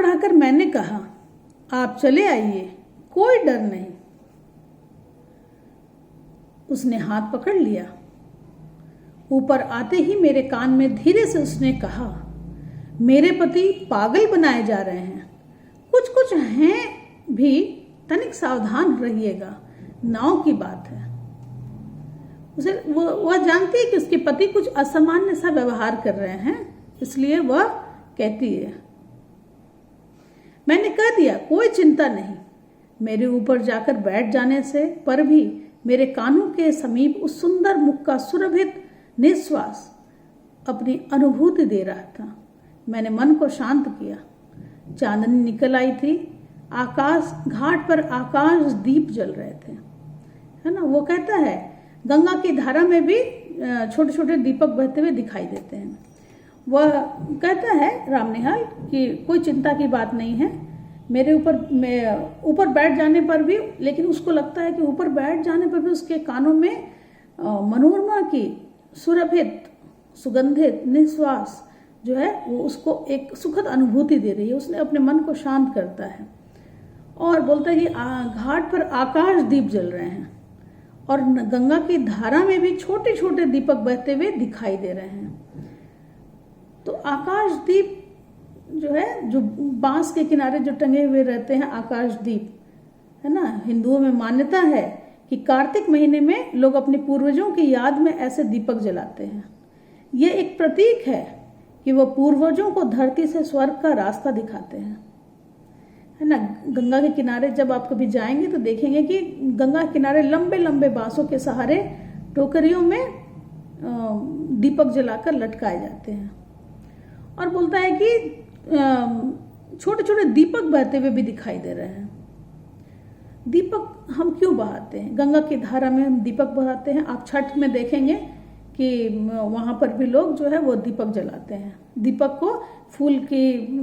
बढ़ाकर मैंने कहा, आप चले आइए, कोई डर नहीं। उसने हाथ पकड़ लिया। ऊपर आते ही मेरे कान में धीरे से उसने कहा, मेरे पति पागल बनाए जा रहे हैं, कुछ कुछ हैं भी, तनिक सावधान रहिएगा, नाव की बात है। उसे वह जानती है कि उसके पति कुछ असामान्य सा व्यवहार कर रहे हैं, इसलिए वह कहती है, मैंने कह दिया कोई चिंता नहीं। मेरे ऊपर जाकर बैठ जाने से पर भी मेरे कानों के समीप उस सुंदर मुख का सुरभित निश्वास अपनी अनुभूति दे रहा था। मैंने मन को शांत किया। चांदनी निकल आई थी। आकाश घाट पर आकाश दीप जल रहे थे, है ना। वो कहता है गंगा की धारा में भी छोटे छोटे दीपक बहते हुए दिखाई देते हैं। वह कहता है रामनिहाल कि कोई चिंता की बात नहीं है, मेरे ऊपर बैठ जाने पर भी, लेकिन उसको लगता है कि ऊपर बैठ जाने पर भी उसके कानों में मनोरमा की सुरभित सुगंधित निश्वास जो है वो उसको एक सुखद अनुभूति दे रही है। उसने अपने मन को शांत करता है और बोलता है कि घाट पर आकाश दीप जल रहे हैं और गंगा की धारा में भी छोटे छोटे दीपक बहते हुए दिखाई दे रहे हैं। तो आकाश दीप जो है, जो बांस के किनारे जो टंगे हुए रहते हैं आकाश दीप, है ना। हिंदुओं में मान्यता है कि कार्तिक महीने में लोग अपने पूर्वजों की याद में ऐसे दीपक जलाते हैं। ये एक प्रतीक है कि वह पूर्वजों को धरती से स्वर्ग का रास्ता दिखाते हैं, है ना। गंगा के किनारे जब आप कभी जाएंगे तो देखेंगे कि गंगा के किनारे लंबे लंबे बांसों के सहारे टोकरियों में दीपक जलाकर लटकाए जाते हैं। और बोलता है कि छोटे छोटे दीपक बहते हुए भी दिखाई दे रहे हैं। दीपक हम क्यों बहाते हैं? गंगा की धारा में हम दीपक बहाते हैं। आप छठ में देखेंगे कि वहाँ पर भी लोग जो है वो दीपक जलाते हैं। दीपक को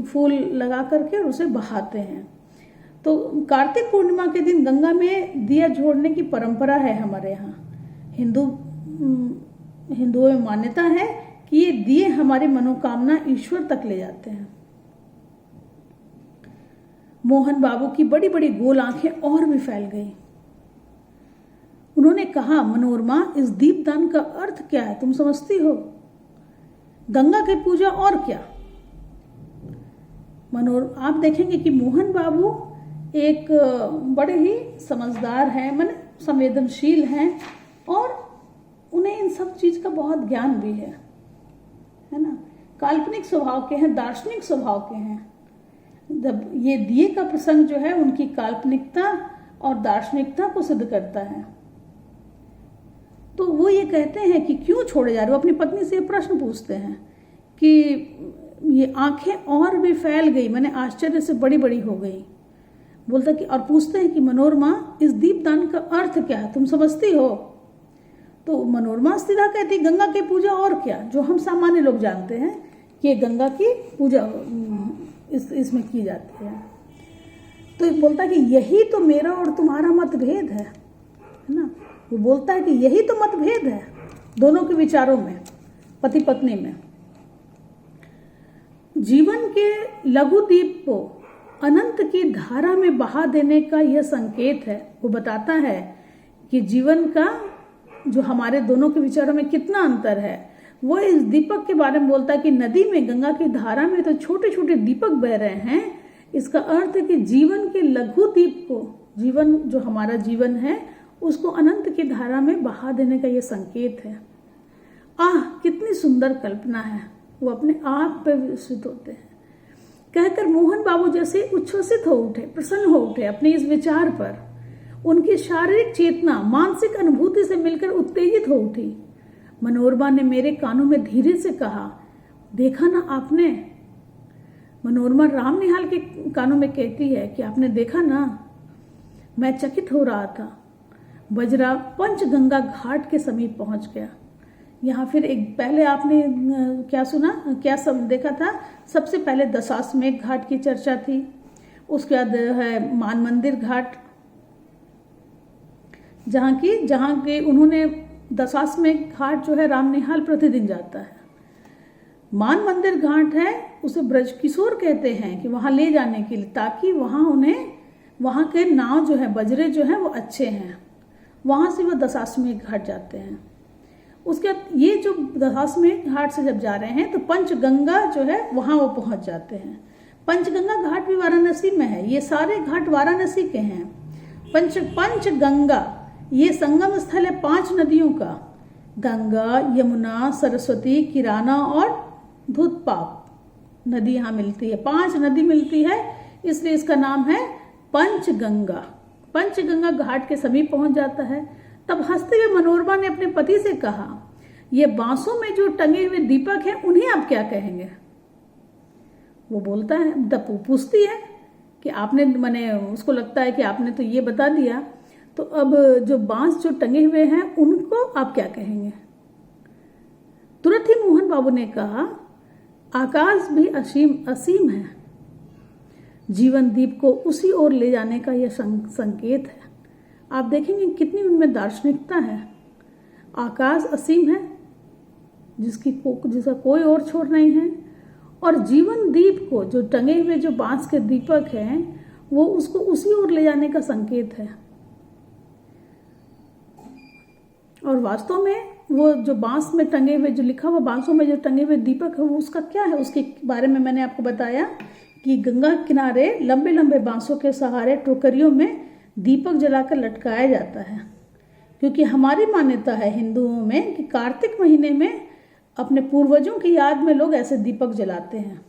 फूल लगा करके उसे बहाते हैं। तो कार्तिक पूर्णिमा के दिन गंगा में दिया जोड़ने की परंपरा है हमारे यहाँ। हिंदुओं में मान्यता है कि ये दिए हमारी मनोकामना ईश्वर तक ले जाते हैं। मोहन बाबू की बड़ी बड़ी गोल आंखें और भी फैल गई। उन्होंने कहा, मनोरमा, इस दीपदान का अर्थ क्या है, तुम समझती हो? गंगा की पूजा और क्या? आप देखेंगे कि मोहन बाबू एक बड़े ही समझदार हैं, माने संवेदनशील हैं और उन्हें इन सब चीज का बहुत ज्ञान भी है ना। काल्पनिक स्वभाव के हैं, दार्शनिक स्वभाव के हैं। जब ये दिए का प्रसंग जो है उनकी काल्पनिकता और दार्शनिकता को सिद्ध करता है। तो वो ये कहते हैं कि क्यों छोड़े जा रहे हो। अपनी पत्नी से ये प्रश्न पूछते हैं कि ये आंखें और भी फैल गई, मैंने आश्चर्य से बड़ी बड़ी हो गई। बोलता कि और पूछते हैं कि मनोरमा, इस दीपदान का अर्थ क्या है, तुम समझती हो? तो मनोरमा सीधा कहती, गंगा की पूजा और क्या, जो हम सामान्य लोग जानते हैं कि गंगा की पूजा इसमें की जाती है। तो बोलता कि यही तो मेरा और तुम्हारा मतभेद है ना। वो बोलता है कि यही तो मतभेद है दोनों के विचारों में, पति पत्नी में। जीवन के लघु दीप को अनंत की धारा में बहा देने का यह संकेत है। वो बताता है कि जीवन का जो हमारे दोनों के विचारों में कितना अंतर है। वो इस दीपक के बारे में बोलता है कि नदी में, गंगा की धारा में तो छोटे छोटे दीपक बह रहे हैं। इसका अर्थ है कि जीवन के लघु दीप को, जीवन जो हमारा जीवन है उसको अनंत की धारा में बहा देने का ये संकेत है। कितनी सुंदर कल्पना है। वो अपने आप पे विस्मित होते हैं। कहकर मोहन बाबू जैसे उच्छ्वसित हो उठे, प्रसन्न हो उठे अपने इस विचार पर। उनकी शारीरिक चेतना मानसिक अनुभूति से मिलकर उत्तेजित हो उठी। मनोरमा ने मेरे कानों में धीरे से कहा, देखा ना आपने? मनोरमा रामनिहाल के कानों में कहती है कि आपने देखा ना? मैं चकित हो रहा था। बजरा पंचगंगा घाट के समीप पहुंच गया। यहाँ फिर एक पहले आपने क्या सुना, क्या सब देखा था? सबसे पहले दशाश्वमेध घाट की चर्चा थी, उसके बाद है मान मंदिर घाट, जहाँ के उन्होंने दशाश्वमेध घाट जो है रामनिहाल प्रतिदिन जाता है। मान मंदिर घाट है, उसे ब्रज किशोर कहते हैं कि वहाँ ले जाने के लिए, ताकि वहाँ उन्हें, वहाँ के नाव जो है, बजरे जो हैं वो अच्छे हैं। वहाँ से वो दशाश्वमेध घाट जाते हैं। उसके बाद ये जो दशाश्वमेध घाट से जब जा रहे हैं तो पंचगंगा जो है वहाँ वो पहुँच जाते हैं। पंचगंगा घाट भी वाराणसी में है, ये सारे घाट वाराणसी के हैं। पंचगंगा ये संगम स्थल है 5 नदियों का, गंगा, यमुना, सरस्वती, किराना और धुतपाप नदी यहाँ मिलती है। 5 नदी मिलती है, इसलिए इसका नाम है पंचगंगा। पंचगंगा घाट के समीप पहुंच जाता है। तब हंसते हुए मनोरमा ने अपने पति से कहा, ये बांसों में जो टंगे हुए दीपक हैं उन्हें आप क्या कहेंगे? वो बोलता है, तब पूछती है कि आपने, मैंने उसको लगता है कि आपने तो ये बता दिया, तो अब जो बांस जो टंगे हुए हैं उनको आप क्या कहेंगे? तुरंत ही मोहन बाबू ने कहा, आकाश भी असीम है, जीवन दीप को उसी ओर ले जाने का यह संकेत है। आप देखेंगे कितनी उनमें दार्शनिकता है। आकाश असीम है, जिसका कोई और छोर नहीं है, और जीवन दीप को, जो टंगे हुए जो बांस के दीपक हैं, वो उसको उसी ओर ले जाने का संकेत है। और वास्तव में वो जो बांस में टंगे हुए, जो लिखा हुआ बांसों में जो टंगे हुए दीपक है, वो उसका क्या है, उसके बारे में मैंने आपको बताया कि गंगा किनारे लंबे लंबे बांसों के सहारे टोकरियों में दीपक जलाकर लटकाया जाता है। क्योंकि हमारी मान्यता है हिंदुओं में कि कार्तिक महीने में अपने पूर्वजों की याद में लोग ऐसे दीपक जलाते हैं।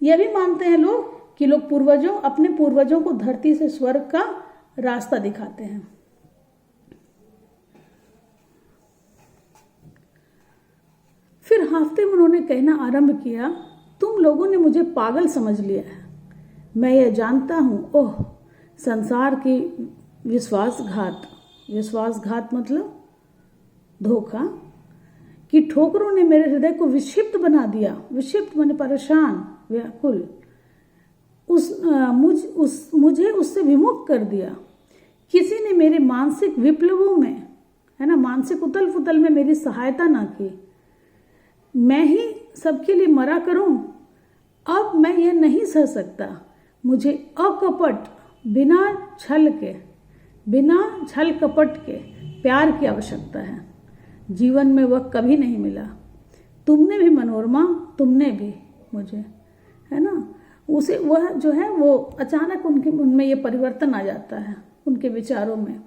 यह भी मानते हैं लोग कि लोग अपने पूर्वजों को धरती से स्वर्ग का रास्ता दिखाते हैं। फिर हाँफते उन्होंने कहना आरंभ किया, तुम लोगों ने मुझे पागल समझ लिया है। मैं यह जानता हूँ, ओह, संसार की विश्वासघात मतलब धोखा, कि ठोकरों ने मेरे हृदय को विक्षिप्त बना दिया। विक्षिप्त माने परेशान, व्याकुल, मुझे उससे विमुख कर दिया। किसी ने मेरे मानसिक विप्लवों में, है ना, मानसिक उथल पुथल में मेरी सहायता ना की। मैं ही सबके लिए मरा करूं। अब मैं यह नहीं सह सकता। मुझे अकपट, बिना छल कपट के प्यार की आवश्यकता है। जीवन में वह कभी नहीं मिला। तुमने भी मनोरमा, तुमने भी मुझे, है ना। उसे वह जो है वो अचानक उनमें ये परिवर्तन आ जाता है उनके विचारों में।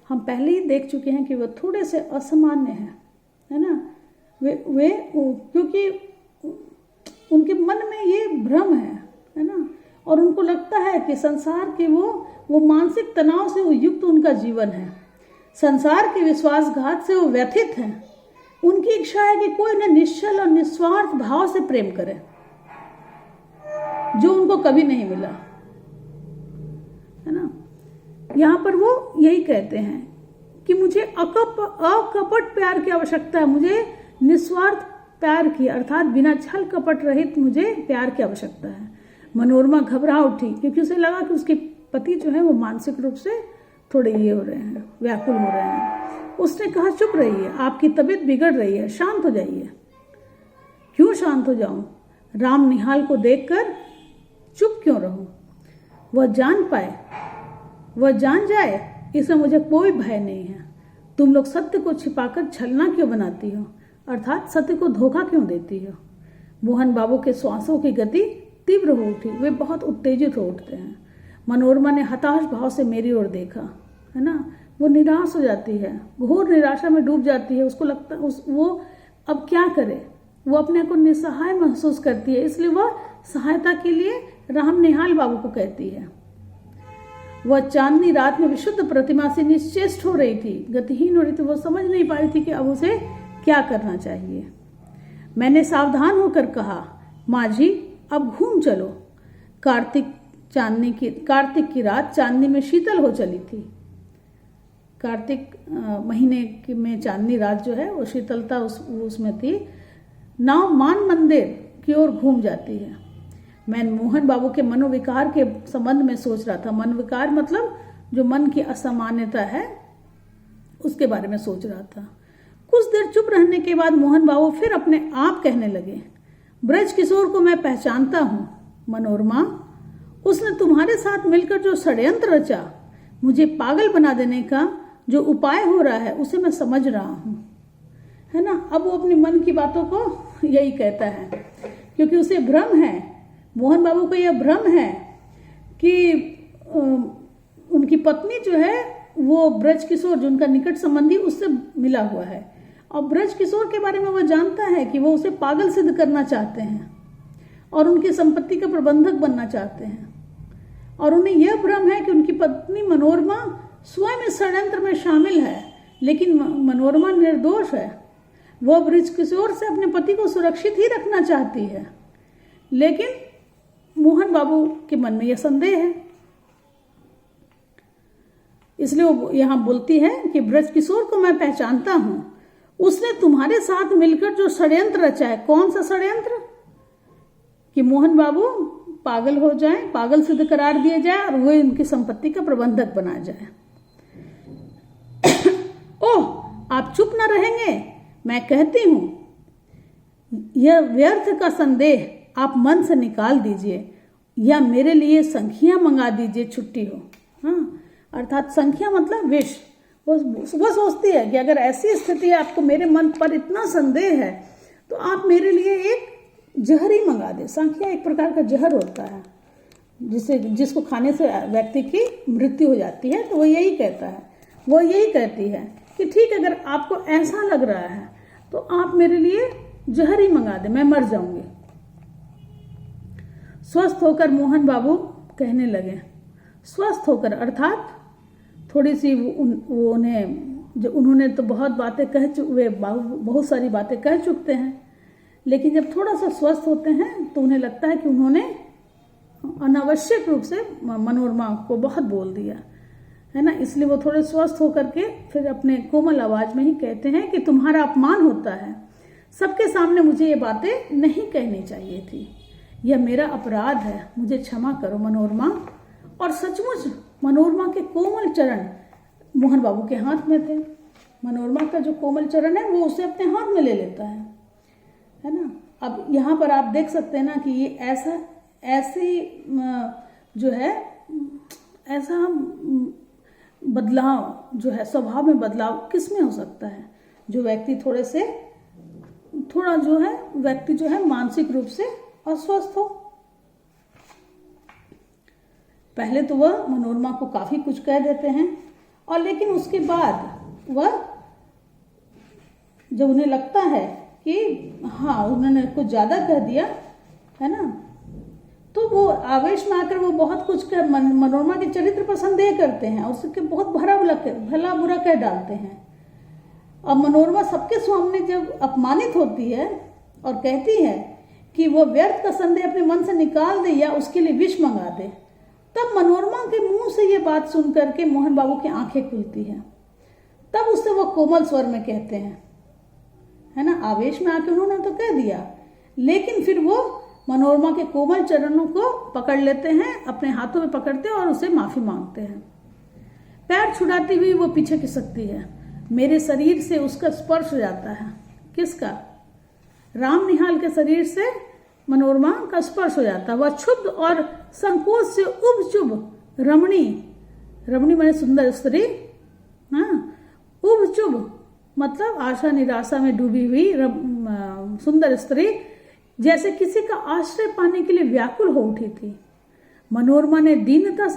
हम पहले ही देख चुके हैं कि वह थोड़े से असामान्य हैं, है ना। वे क्योंकि उनके मन में ये भ्रम है ना, और उनको लगता है कि संसार के वो मानसिक तनाव से युक्त उनका जीवन है। संसार के विश्वासघात से वो व्यथित हैं। उनकी इच्छा है कि कोई उन्हें निश्चल और निस्वार्थ भाव से प्रेम करे, जो उनको कभी नहीं मिला, है ना। यहाँ पर वो यही कहते हैं कि मुझे अकपट प्यार की आवश्यकता है। मुझे निस्वार्थ प्यार की, अर्थात बिना छल कपट रहित मुझे प्यार की आवश्यकता है। मनोरमा घबरा उठी, क्योंकि उसे लगा कि उसके पति जो है वो मानसिक रूप से थोड़े ये हो रहे हैं, व्याकुल हो रहे हैं। उसने कहा, चुप रहिए, आपकी तबीयत बिगड़ रही है, शांत हो जाइए। क्यों शांत हो जाऊं? राम निहाल को देखकर चुप क्यों रहूं? वह जान जाए, इसमें मुझे कोई भय नहीं है। तुम लोग सत्य को छिपाकर छलना क्यों बनाती हो, अर्थात सत्य को धोखा क्यों देती हो? मोहन बाबू के श्वासों की गति तीव्र हो उठी। वे बहुत उत्तेजित हो उठते हैं। मनोरमा ने हताश भाव से मेरी ओर देखा, है ना। वो निराश हो जाती है, घोर निराशा में डूब जाती है। उसको लगता वो अब क्या करे। वो अपने को निसहाय महसूस करती है, इसलिए वह सहायता के लिए राम निहाल बाबू को कहती है। वह चांदनी रात में विशुद्ध प्रतिमा से निश्चेष्ट हो रही थी, गतिहीन हो रही थी। वो समझ नहीं पा रही थी कि अब उसे क्या करना चाहिए। मैंने सावधान होकर कहा, माँ जी, अब घूम चलो। कार्तिक की रात चांदनी में शीतल हो चली थी। कार्तिक महीने में चांदनी रात जो है वो शीतलता उसमें थी। नाव मान मंदिर की ओर घूम जाती है। मैं मोहन बाबू के मनोविकार के संबंध में सोच रहा था। मनोविकार मतलब जो मन की असामान्यता है, उसके बारे में सोच रहा था। कुछ देर चुप रहने के बाद मोहन बाबू फिर अपने आप कहने लगे, ब्रज किशोर को मैं पहचानता हूँ। मनोरमा, उसने तुम्हारे साथ मिलकर जो षड्यंत्र रचा, मुझे पागल बना देने का जो उपाय हो रहा है, उसे मैं समझ रहा हूँ, है ना। अब वो अपने मन की बातों को यही कहता है, क्योंकि उसे भ्रम है, मोहन बाबू को यह भ्रम है कि उनकी पत्नी जो है वो ब्रज किशोर, जो उनका निकट संबंधी, उससे मिला हुआ है। और ब्रज किशोर के बारे में वो जानता है कि वो उसे पागल सिद्ध करना चाहते हैं और उनकी संपत्ति का प्रबंधक बनना चाहते हैं। और उन्हें यह भ्रम है कि उनकी पत्नी मनोरमा स्वयं इस षड्यंत्र में शामिल है, लेकिन मनोरमा निर्दोष है। वह ब्रज किशोर से अपने पति को सुरक्षित ही रखना चाहती है, लेकिन मोहन बाबू के मन में यह संदेह है। इसलिए वो यहाँ बोलती है कि ब्रज किशोर को मैं पहचानता हूं, उसने तुम्हारे साथ मिलकर जो षड्यंत्र रचा है। कौन सा षड्यंत्र? कि मोहन बाबू पागल हो जाए, पागल सिद्ध करार दिए जाए और वो उनकी संपत्ति का प्रबंधक बना जाए। ओह, आप चुप न रहेंगे? मैं कहती हूं, यह व्यर्थ का संदेह आप मन से निकाल दीजिए, या मेरे लिए संख्या मंगा दीजिए, छुट्टी हो। हाँ, अर्थात संख्या मतलब विष। वो सोचती है कि अगर ऐसी स्थिति है, आपको मेरे मन पर इतना संदेह है, तो आप मेरे लिए एक जहर ही मंगा दे। संख्या एक प्रकार का जहर होता है जिसको खाने से व्यक्ति की मृत्यु हो जाती है। तो वो यही कहता है, वो यही कहती है कि ठीक, अगर आपको ऐसा लग रहा है तो आप मेरे लिए जहर ही मंगा दे, मैं मर जाऊंगी। स्वस्थ होकर मोहन बाबू कहने लगे। स्वस्थ होकर अर्थात थोड़ी सी वो उन्होंने तो बहुत बातें वे बहुत सारी बातें कह चुकते हैं, लेकिन जब थोड़ा सा स्वस्थ होते हैं तो उन्हें लगता है कि उन्होंने अनावश्यक रूप से मनोरमा को बहुत बोल दिया, है ना। इसलिए वो थोड़े स्वस्थ होकर के फिर अपने कोमल आवाज में ही कहते हैं कि तुम्हारा अपमान होता है, सबके सामने मुझे ये बातें नहीं कहनी चाहिए थी, यह मेरा अपराध है, मुझे क्षमा करो मनोरमा। और सचमुच मनोरमा के कोमल चरण मोहन बाबू के हाथ में थे। मनोरमा का जो कोमल चरण है वो उसे अपने हाथ में ले लेता है ना। अब यहाँ पर आप देख सकते हैं ना कि ये ऐसी जो है ऐसा बदलाव जो है, स्वभाव में बदलाव किस में हो सकता है? जो व्यक्ति व्यक्ति जो है मानसिक रूप से अस्वस्थ हो। पहले तो वह मनोरमा को काफी कुछ कह देते हैं, और लेकिन उसके बाद वह जब उन्हें लगता है कि हाँ उन्होंने कुछ ज्यादा कह दिया, है ना, तो वो आवेश में आकर वो बहुत कुछ कर मनोरमा के चरित्र पर संदेह करते हैं और उसके बहुत भला बुरा कह डालते हैं। अब मनोरमा सबके सामने जब अपमानित होती है और कहती है कि वो व्यर्थ का संदेह अपने मन से निकाल दे या उसके लिए विष मंगा दे, तब मनोरमा के मुंह से ये बात सुन करके मोहन बाबू की आंखें खुलती हैं। तब उससे वो कोमल स्वर में कहते हैं, है ना, आवेश में आके उन्होंने तो कह दिया, लेकिन फिर वो मनोरमा के कोमल चरणों को पकड़ लेते हैं, अपने हाथों में पकड़ते हैं और उसे माफी मांगते हैं। पैर छुड़ाती हुई वो पीछे खिसकती है। मेरे शरीर से उसका स्पर्श हो जाता है। किसका? राम निहाल के शरीर से मनोरमा का स्पर्श हो जाता है। वह क्षुब्ध और संकोच से उबचुब रमणी माने सुंदर स्त्री, हाँ, उबचुब मतलब आशा निराशा में डूबी हुई सुंदर स्त्री जैसे किसी का आश्रय पाने के लिए व्याकुल हो उठी थी। मनोरमा ने दीनता से